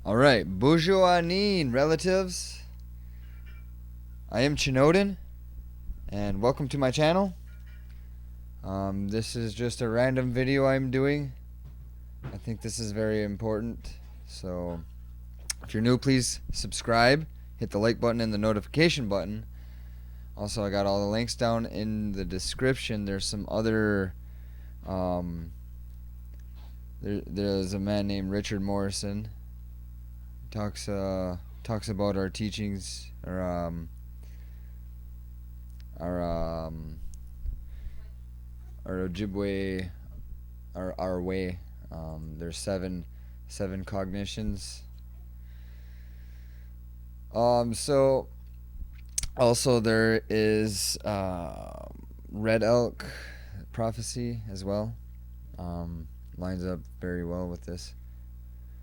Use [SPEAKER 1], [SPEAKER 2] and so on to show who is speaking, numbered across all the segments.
[SPEAKER 1] All right, Bonjour Anin, relatives. I am Chinoden, and welcome to my channel. This is just a random video I'm doing. I think this is very important. So, if you're new, please subscribe, hit the like button and the notification button. Also, I got all the links down in the description. There's some other. There's a man named Richard Morrison. Talks about our teachings, our Ojibwe, our way. There's seven cognitions. So also there is red elk prophecy as well. Lines up very well with this.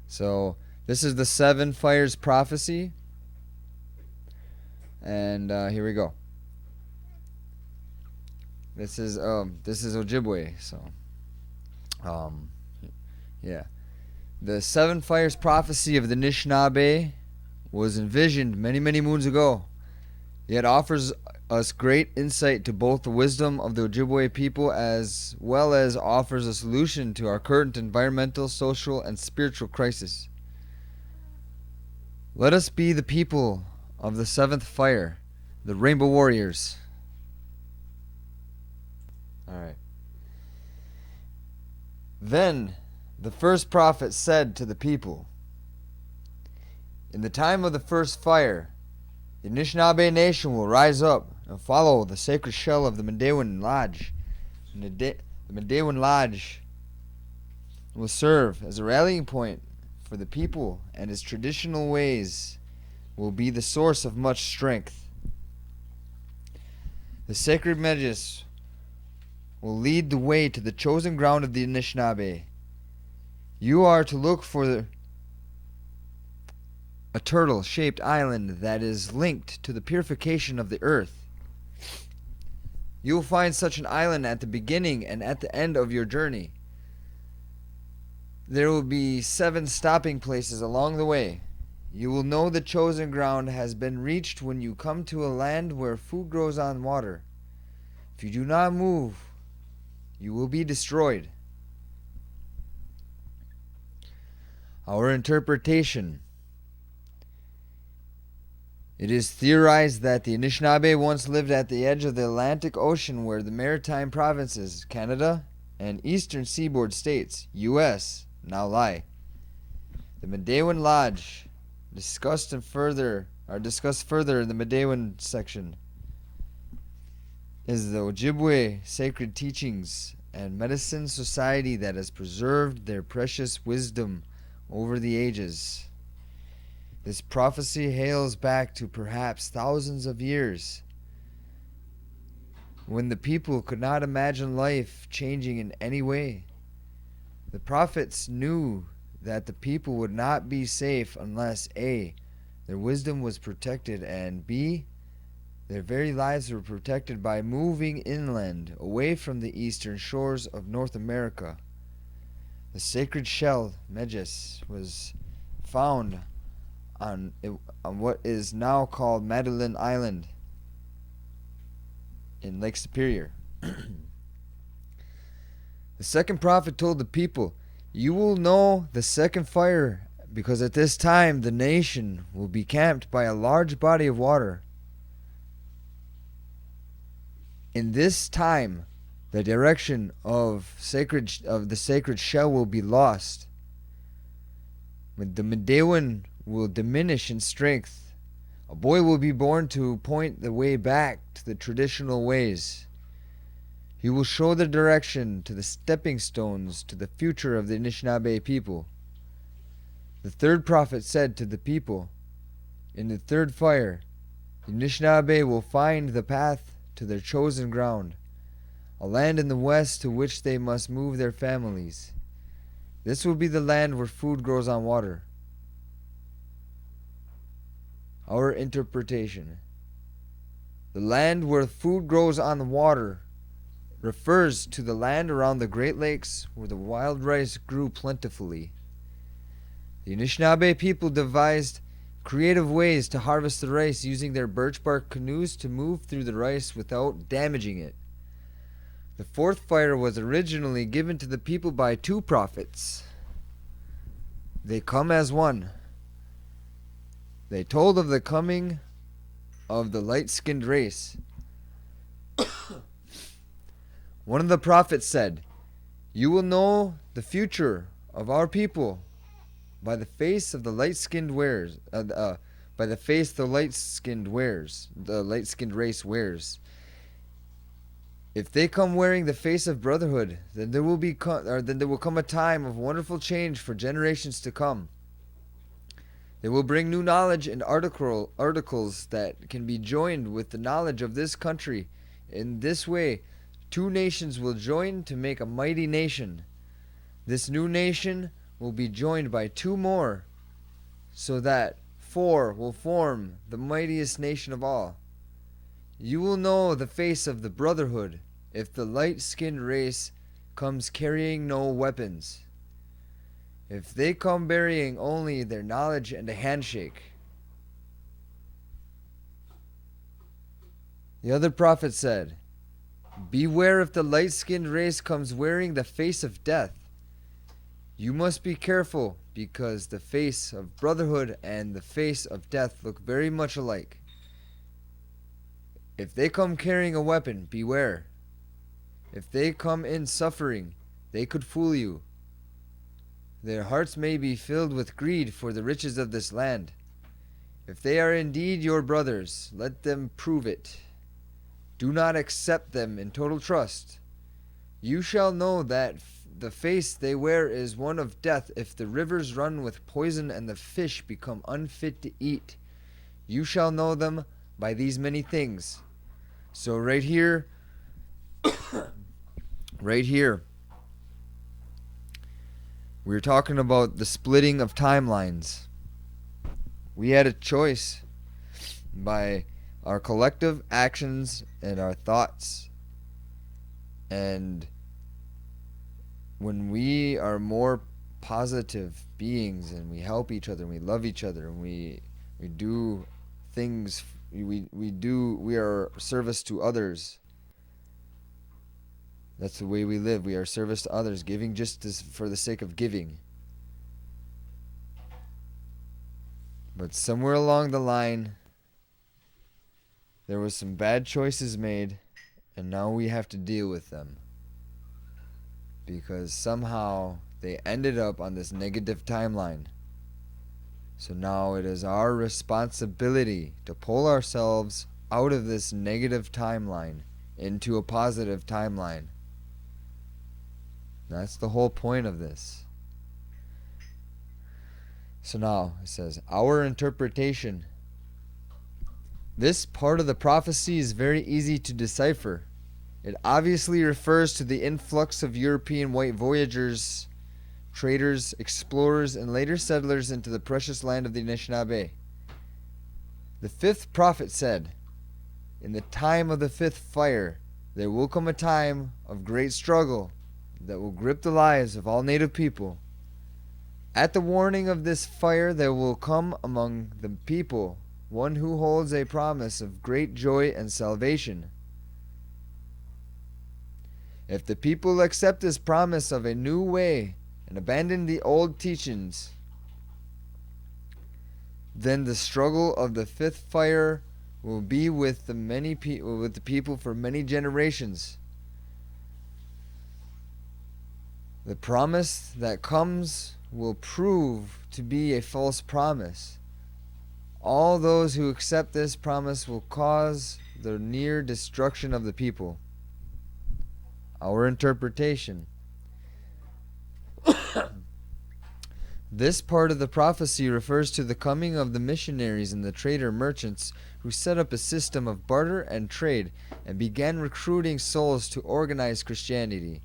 [SPEAKER 1] So this is the 7 fires prophecy, and here we go. This is Ojibwe. So yeah, the 7 fires prophecy of the Anishnabe was envisioned many moons ago. Yet offers us great insight to both the wisdom of the Ojibwe people as well as offers a solution to our current environmental, social, and spiritual crisis. Let us be the people of the 7th fire, the Rainbow Warriors. Alright. Then the first prophet said to the people, in the time of the first fire, the Anishinaabe nation will rise up and follow the sacred shell of the Medewan Lodge. And the Medewan Lodge will serve as a rallying point for the people, and its traditional ways will be the source of much strength. The sacred Medjis will lead the way to the chosen ground of the Anishinaabe. You are to look for a turtle-shaped island that is linked to the purification of the earth. You will find such an island at the beginning and at the end of your journey. There will be 7 stopping places along the way. You will know the chosen ground has been reached when you come to a land where food grows on water. If you do not move, you will be destroyed. Our interpretation. It is theorized that the Anishinaabe once lived at the edge of the Atlantic Ocean where the maritime provinces, Canada, and eastern seaboard states, U.S., now lie. The Medewan Lodge, discussed further in the Medewan section, is the Ojibwe sacred teachings and medicine society that has preserved their precious wisdom over the ages. This prophecy hails back to perhaps thousands of years, when the people could not imagine life changing in any way. The prophets knew that the people would not be safe unless A, their wisdom was protected, and B, their very lives were protected by moving inland away from the eastern shores of North America. The sacred shell, Medjis, was found on what is now called Madeline Island in Lake Superior. The second prophet told the people, you will know the second fire, because at this time the nation will be camped by a large body of water. In this time, the direction of the sacred shell will be lost. The Medewan will diminish in strength. A boy will be born to point the way back to the traditional ways. He will show the direction to the stepping stones to the future of the Anishinaabe people. The third prophet said to the people, in the third fire, the Anishinaabe will find the path to their chosen ground, a land in the west to which they must move their families. This will be the land where food grows on water. Our interpretation. The land where food grows on the water refers to the land around the Great Lakes where the wild rice grew plentifully. The Anishnabe people devised creative ways to harvest the rice using their birch bark canoes to move through the rice without damaging it. The fourth fire was originally given to the people by two prophets. They come as one. They told of the coming of the light-skinned race. One of the prophets said, "You will know the future of our people by the face of the light-skinned wears, by the face the light-skinned race wears. If they come wearing the face of brotherhood, then there will come a time of wonderful change for generations to come. They will bring new knowledge and articles that can be joined with the knowledge of this country. In this way, two nations will join to make a mighty nation. This new nation will be joined by two more, so that four will form the mightiest nation of all. You will know the face of the brotherhood if the light-skinned race comes carrying no weapons. If they come bearing only their knowledge and a handshake." The other prophet said, "Beware if the light-skinned race comes wearing the face of death. You must be careful because the face of brotherhood and the face of death look very much alike. If they come carrying a weapon, beware. If they come in suffering, they could fool you. Their hearts may be filled with greed for the riches of this land. If they are indeed your brothers, let them prove it. Do not accept them in total trust. You shall know that the face they wear is one of death if the rivers run with poison and the fish become unfit to eat. You shall know them by these many things." So right here, we're talking about the splitting of timelines. We had a choice by our collective actions and our thoughts. And when we are more positive beings and we help each other and we love each other and we do things, we are service to others. That's the way we live. We are service to others, giving just for the sake of giving. But somewhere along the line, there was some bad choices made, and now we have to deal with them. Because somehow they ended up on this negative timeline. So now it is our responsibility to pull ourselves out of this negative timeline into a positive timeline. That's the whole point of this. So now it says, our interpretation. This part of the prophecy is very easy to decipher. It obviously refers to the influx of European white voyagers, traders, explorers, and later settlers into the precious land of the Anishnabe. The fifth prophet said, "In the time of the fifth fire, there will come a time of great struggle that will grip the lives of all native people. At the warning of this fire, there will come among the people one who holds a promise of great joy and salvation. If the people accept this promise of a new way and abandon the old teachings, then the struggle of the fifth fire will be with the people for many generations. The promise that comes will prove to be a false promise. All those who accept this promise will cause the near destruction of the people." Our interpretation. This part of the prophecy refers to the coming of the missionaries and the trader merchants who set up a system of barter and trade and began recruiting souls to organize Christianity.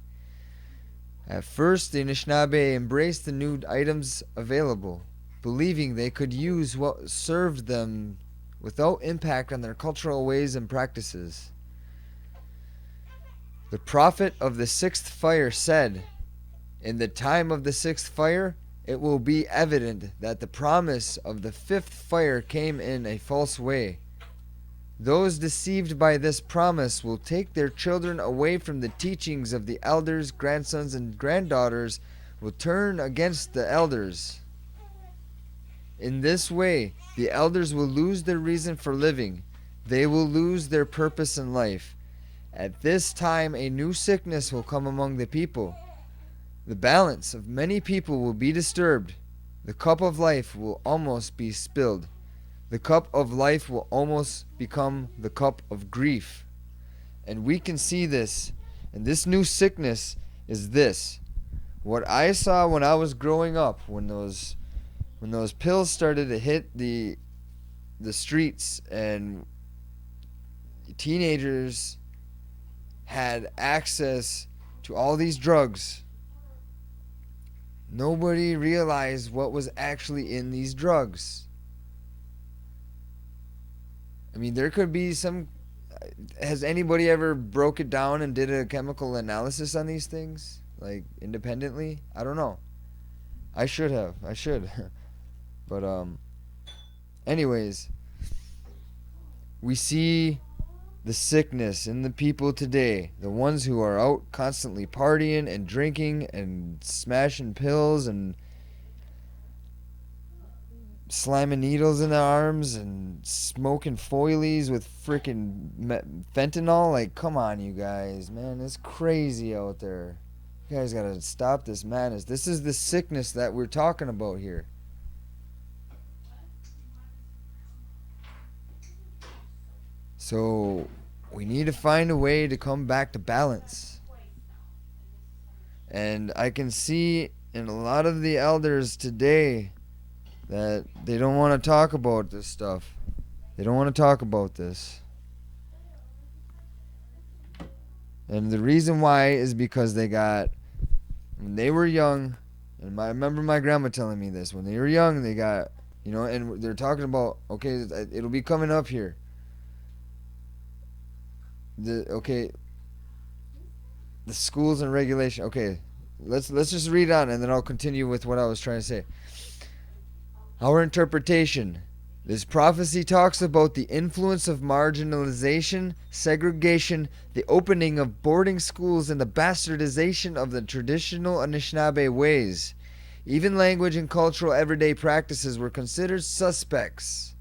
[SPEAKER 1] At first, the Anishnabe embraced the new items available, believing they could use what served them without impact on their cultural ways and practices. The prophet of the sixth fire said, "In the time of the sixth fire, it will be evident that the promise of the fifth fire came in a false way. Those deceived by this promise will take their children away from the teachings of the elders. Grandsons and granddaughters will turn against the elders. In this way, the elders will lose their reason for living. They will lose their purpose in life. At this time, a new sickness will come among the people. The balance of many people will be disturbed. The cup of life will almost be spilled. The cup of life will almost become the cup of grief. And we can see this. And this new sickness is this. What I saw when I was growing up, when those pills started to hit the streets and teenagers had access to all these drugs, nobody realized what was actually in these drugs. I mean, there could be some... Has anybody ever broke it down and did a chemical analysis on these things? Like, independently? I don't know. I should have. I should. But, anyways, we see the sickness in the people today. The ones who are out constantly partying and drinking and smashing pills and slamming needles in their arms and smoking foilies with freaking fentanyl. Like, come on, you guys, man, it's crazy out there. You guys gotta stop this madness. This is the sickness that we're talking about here. So we need to find a way to come back to balance. And I can see in a lot of the elders today that they don't want to talk about this stuff. They don't want to talk about this. And the reason why is because they got, when they were young, and I remember my grandma telling me this, when they were young, they got, and they're talking about, okay, it'll be coming up here. The schools and regulation. Okay, let's just read on, and then I'll continue with what I was trying to say. Our interpretation. This prophecy talks about the influence of marginalization, segregation, the opening of boarding schools, and the bastardization of the traditional Anishnabe ways. Even language and cultural everyday practices were considered suspects.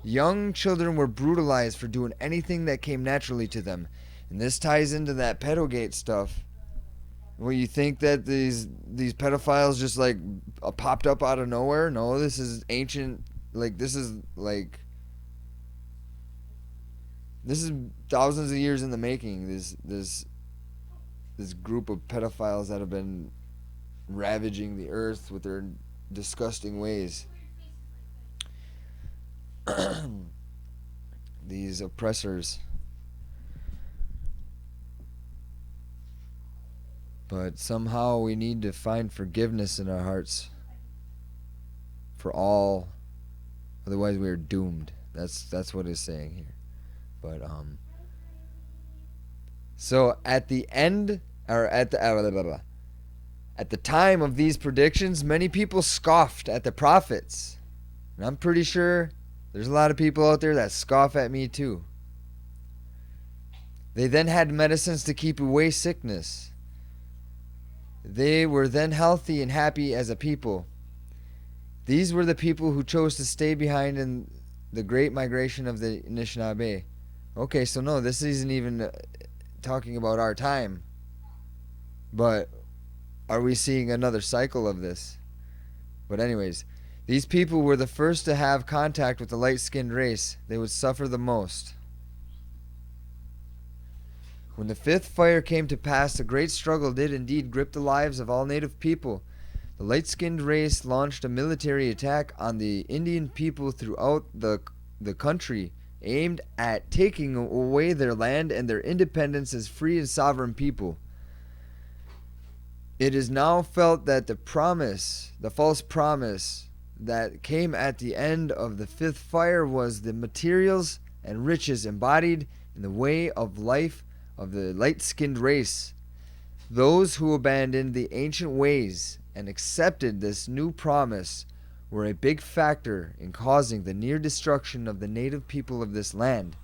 [SPEAKER 1] Young children were brutalized for doing anything that came naturally to them. And this ties into that pedogate stuff. Well, you think that these pedophiles just like popped up out of nowhere? No, this is ancient. This is thousands of years in the making. This group of pedophiles that have been ravaging the earth with their disgusting ways. These oppressors. But somehow we need to find forgiveness in our hearts for all, otherwise we are doomed. That's what it's saying here. But so at the end, or at the time of these predictions, many people scoffed at the prophets. And I'm pretty sure there's a lot of people out there that scoff at me too. They then had medicines to keep away sickness. They were then healthy and happy as a people. These were the people who chose to stay behind in the great migration of the Anishnabe. Okay, so no, this isn't even talking about our time. But are we seeing another cycle of this? But anyways, these people were the first to have contact with the light-skinned race. They would suffer the most. When the fifth fire came to pass, a great struggle did indeed grip the lives of all native people. The light-skinned race launched a military attack on the Indian people throughout the country, aimed at taking away their land and their independence as free and sovereign people. It is now felt that the false promise that came at the end of the fifth fire was the materials and riches embodied in the way of life of the light-skinned race. Those who abandoned the ancient ways and accepted this new promise were a big factor in causing the near destruction of the native people of this land.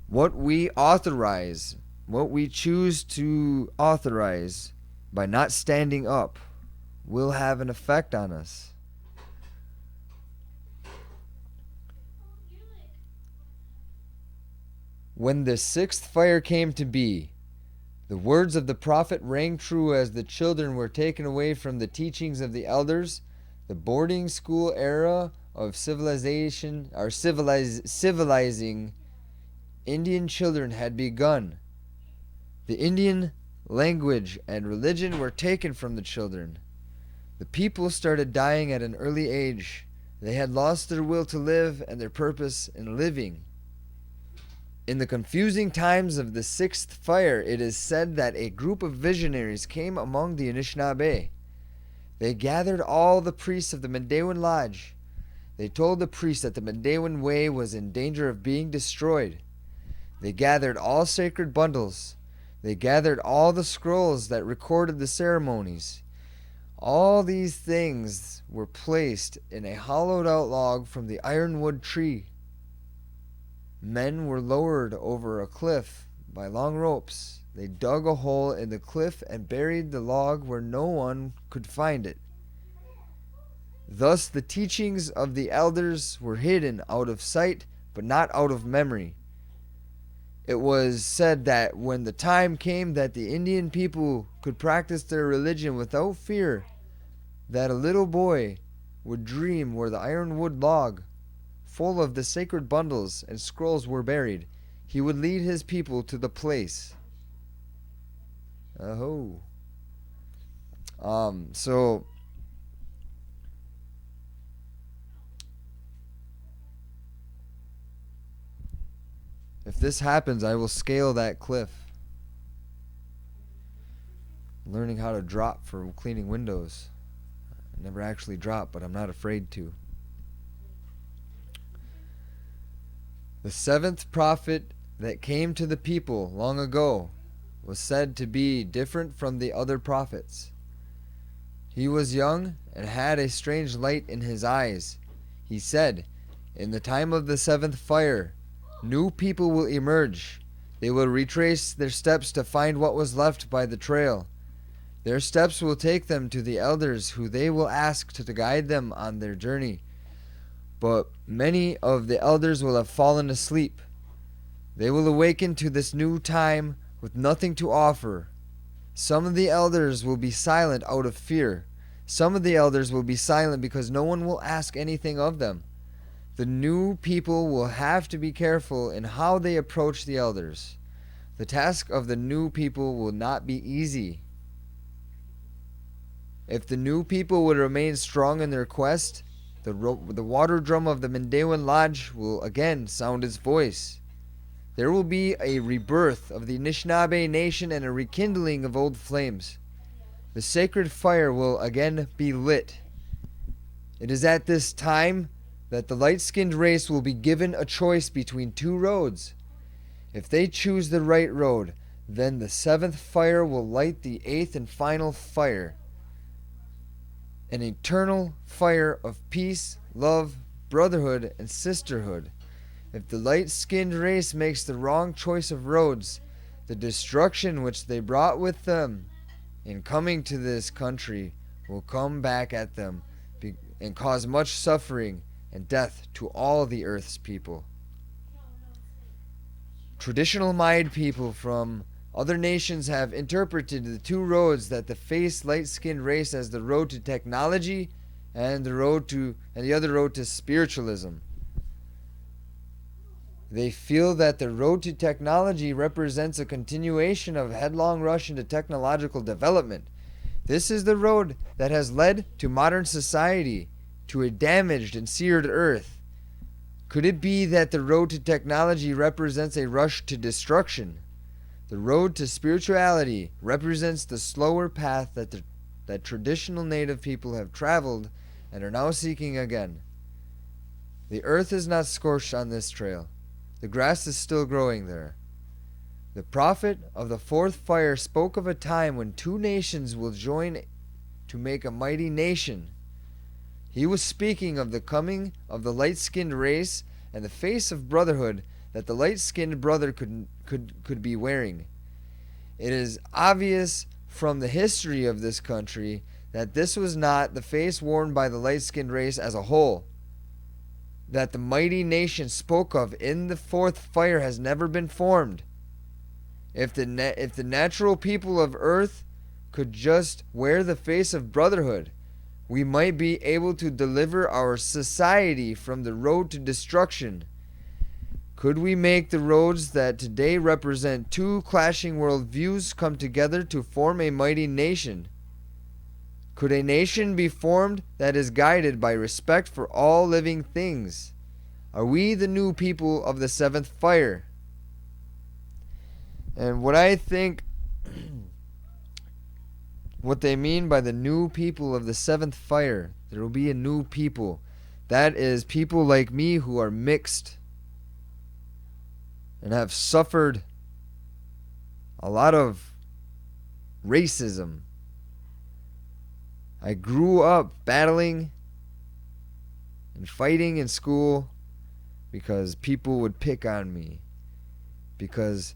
[SPEAKER 1] What we authorize, what we choose to authorize by not standing up, will have an effect on us. When the sixth fire came to be, the words of the prophet rang true as the children were taken away from the teachings of the elders. The boarding school era of civilization, or civilizing Indian children had begun. The Indian language and religion were taken from the children. The people started dying at an early age. They had lost their will to live and their purpose in living. In the confusing times of the sixth fire, it is said that a group of visionaries came among the Anishnabe. They gathered all the priests of the Mandawan Lodge. They told the priests that the Mandawan way was in danger of being destroyed. They gathered all sacred bundles. They gathered all the scrolls that recorded the ceremonies. All these things were placed in a hollowed out log from the ironwood tree. Men were lowered over a cliff by long ropes. They dug a hole in the cliff and buried the log where no one could find it. Thus the teachings of the elders were hidden out of sight, but not out of memory. It was said that when the time came that the Indian people could practice their religion without fear, that a little boy would dream where the ironwood log full of the sacred bundles and scrolls were buried. He would lead his people to the place. So if this happens, I will scale that cliff. Learning how to drop for cleaning windows. I never actually drop, but I'm not afraid to. The seventh prophet that came to the people long ago was said to be different from the other prophets. He was young and had a strange light in his eyes. He said, "In the time of the seventh fire, new people will emerge. They will retrace their steps to find what was left by the trail. Their steps will take them to the elders, who they will ask to guide them on their journey. But many of the elders will have fallen asleep. They will awaken to this new time with nothing to offer. Some of the elders will be silent out of fear. Some of the elders will be silent because no one will ask anything of them. The new people will have to be careful in how they approach the elders. The task of the new people will not be easy. If the new people would remain strong in their quest, the water drum of the Mandawan Lodge will again sound its voice. There will be a rebirth of the Anishnabe nation and a rekindling of old flames. The sacred fire will again be lit. It is at this time that the light-skinned race will be given a choice between two roads. If they choose the right road, then the seventh fire will light the eighth and final fire. An eternal fire of peace, love, brotherhood, and sisterhood. If the light-skinned race makes the wrong choice of roads, the destruction which they brought with them in coming to this country will come back at them and cause much suffering and death to all the earth's people. Traditional Maid people from other nations have interpreted the two roads that the face light-skinned race as the road to technology and the other road to spiritualism. They feel that the road to technology represents a continuation of headlong rush into technological development. This is the road that has led to modern society, to a damaged and seared earth. Could it be that the road to technology represents a rush to destruction? The road to spirituality represents the slower path that traditional native people have traveled and are now seeking again. The earth is not scorched on this trail. The grass is still growing there. The prophet of the fourth fire spoke of a time when two nations will join to make a mighty nation. He was speaking of the coming of the light-skinned race and the face of brotherhood that the light-skinned brother could be wearing. It is obvious from the history of this country that this was not the face worn by the light-skinned race as a whole. That the mighty nation spoke of in the fourth fire has never been formed. If the natural people of earth could just wear the face of brotherhood, we might be able to deliver our society from the road to destruction. Could we make the roads that today represent two clashing worldviews come together to form a mighty nation? Could a nation be formed that is guided by respect for all living things? Are we the new people of the seventh fire? And what I think, what they mean by the new people of the seventh fire, there will be a new people. That is people like me who are mixed and have suffered a lot of racism. I grew up battling and fighting in school because people would pick on me, because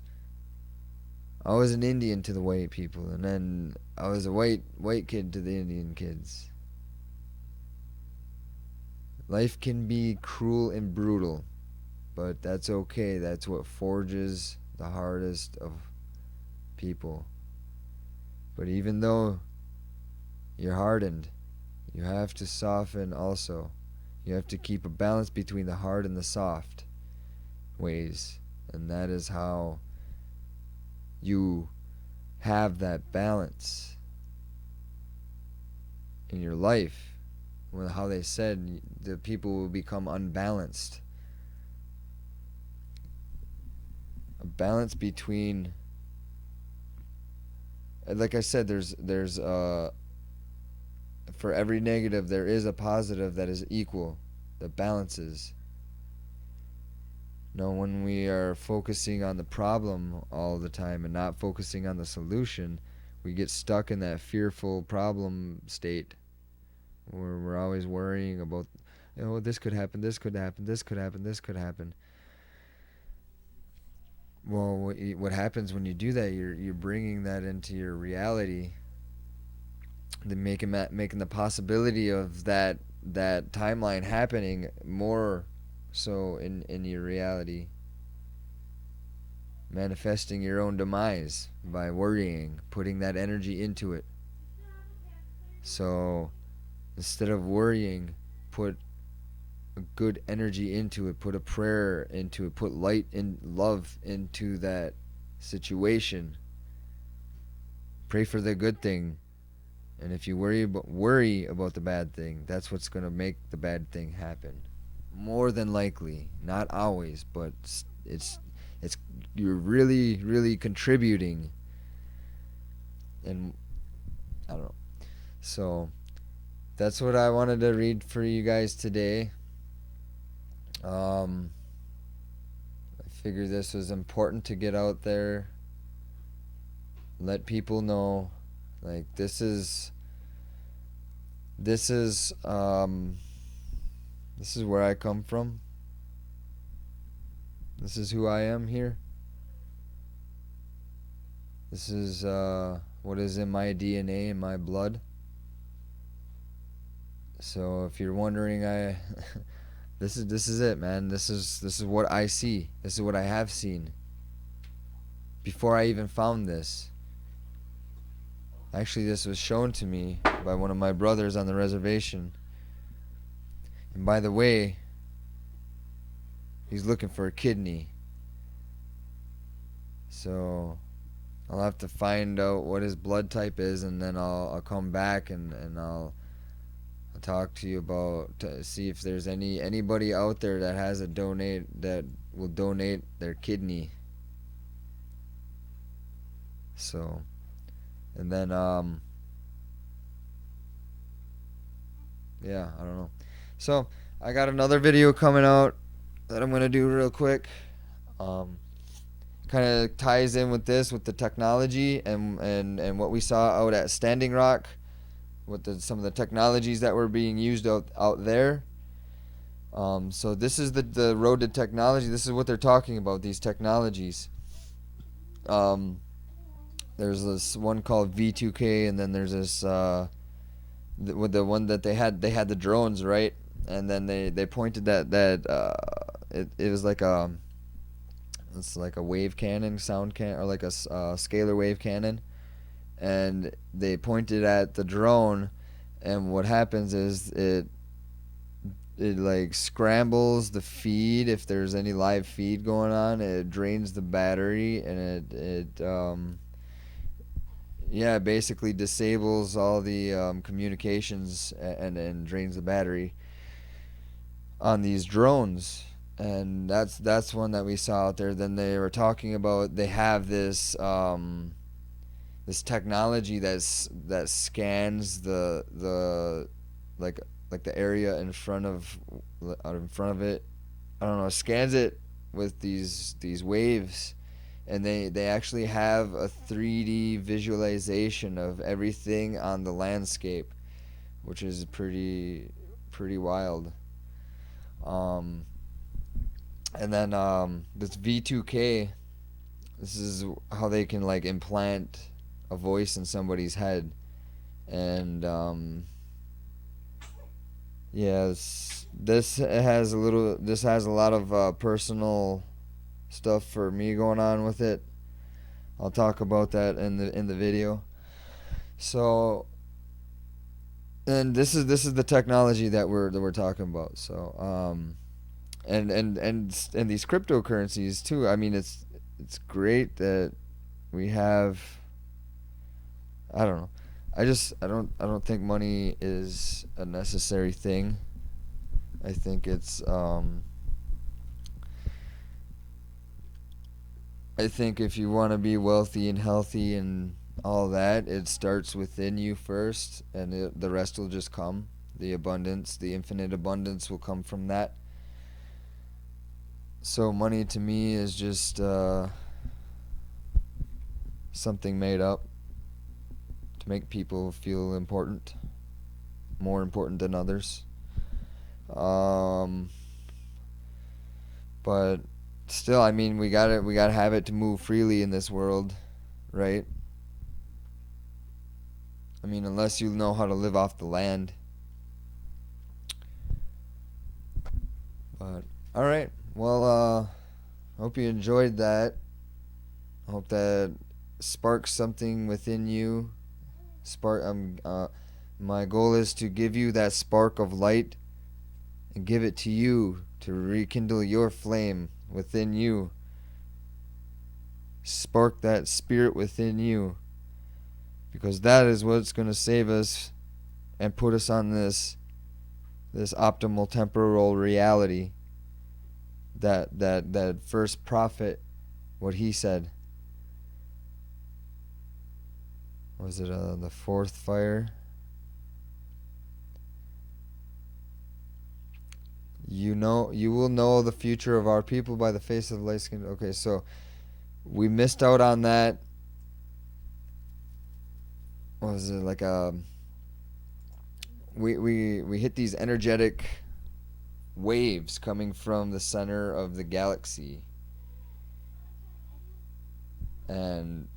[SPEAKER 1] I was an Indian to the white people, and then I was a white kid to the Indian kids. Life can be cruel and brutal, but that's okay. That's what forges the hardest of people. But even though you're hardened, you have to soften also. You have to keep a balance between the hard and the soft ways. And that is how you have that balance in your life. Well, how they said the people will become unbalanced. A balance between, like I said, there's for every negative there is a positive that is equal, that balances. No, when we are focusing on the problem all the time and not focusing on the solution, we get stuck in that fearful problem state where we're always worrying about, this could happen, this could happen, this could happen, this could happen. Well, what happens when you do that? You're bringing that into your reality, making the possibility of that timeline happening more so in your reality, manifesting your own demise by worrying, putting that energy into it. So instead of worrying, put a good energy into it, put a prayer into it, put light and love into that situation. Pray for the good thing. And if you worry about the bad thing, that's what's going to make the bad thing happen. More than likely, not always, but it's you're really contributing. And I don't know. So that's what I wanted to read for you guys today. I figured this was important to get out there, let people know, like this is where I come from. This is who I am here. This is what is in my DNA, in my blood. So if you're wondering, this is it, man. This is what I see. This is what I have seen. Before I even found this. Actually, this was shown to me by one of my brothers on the reservation. And by the way, he's looking for a kidney. So I'll have to find out what his blood type is, and then I'll come back and I'll talk to you about, to see if there's anybody out there that has that will donate their kidney. So, and then yeah, I don't know. So I got another video coming out that I'm gonna do real quick. Kind of ties in with this, with the technology and what we saw out at Standing Rock some of the technologies that were being used out there. So this is the road to technology. This is what they're talking about, these technologies. Um, there's this one called V2K, and then there's this with the one that they had the drones, right? And then they pointed it was like it's like a wave cannon, sound can, or like a scalar wave cannon, and they pointed at the drone, and what happens is it like scrambles the feed if there's any live feed going on. It drains the battery, and it basically disables all the communications, and drains the battery on these drones. And that's one that we saw out there. Then they were talking about they have this technology that scans the like the area in front of it. I don't know, scans it with these waves, and they actually have a 3D visualization of everything on the landscape, which is pretty wild. Um, and then this V2K, this is how they can like implant a voice in somebody's head, and yeah, this has a lot of personal stuff for me going on with it. I'll talk about that in the video. So, and this is the technology that we're talking about. So, and these cryptocurrencies too. I mean, it's great that we have. I don't know. I don't think money is a necessary thing. I think I think if you want to be wealthy and healthy and all that, it starts within you first, and the rest will just come. The abundance, the infinite abundance will come from that. So money to me is just something made up to make people feel important, more important than others. Um, but still, I mean, we gotta have it to move freely in this world, right? I mean, unless you know how to live off the land. But all right, well, hope you enjoyed that. I hope that sparks something within you. Spark. My goal is to give you that spark of light and give it to you to rekindle your flame within you. Spark that spirit within you, because that is what's going to save us and put us on this optimal temporal reality. That first prophet, what he said, was it the fourth fire? You will know the future of our people by the face of light skin. Okay, so we missed out on that. What was it like? We hit these energetic waves coming from the center of the galaxy, and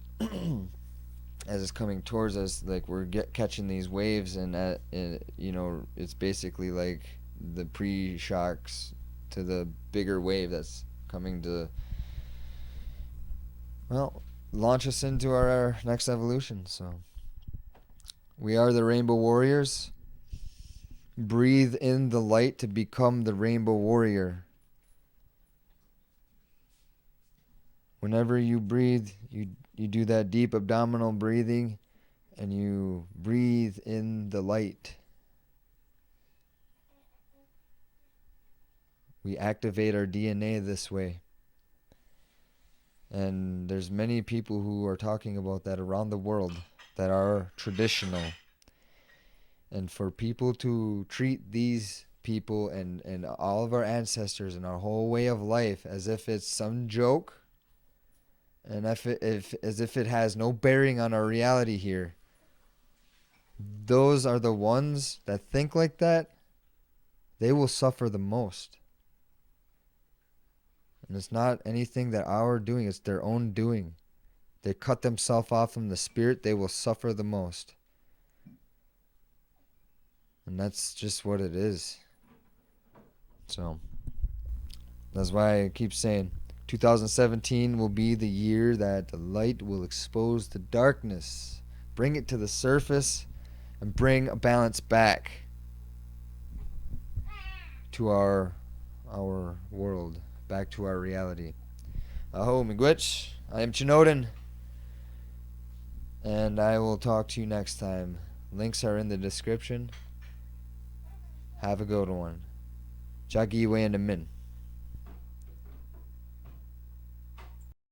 [SPEAKER 1] as it's coming towards us, like we're catching these waves, and it's basically like the pre-shocks to the bigger wave that's coming to, well, launch us into our next evolution. So we are the Rainbow Warriors. Breathe in the light to become the Rainbow Warrior. Whenever you breathe, you do that deep abdominal breathing, and you breathe in the light. We activate our DNA this way. And there's many people who are talking about that around the world that are traditional. And for people to treat these people and all of our ancestors and our whole way of life as if it's some joke, and as if it has no bearing on our reality here, those are the ones that think like that. They will suffer the most. And it's not anything that our doing, it's their own doing. They cut themselves off from the spirit, they will suffer the most. And that's just what it is. So that's why I keep saying 2017 will be the year that the light will expose the darkness, bring it to the surface, and bring a balance back to our world, back to our reality. Aho, miigwech. I am Chinoden, and I will talk to you next time. Links are in the description. Have a good one. Jagi Wei and Min.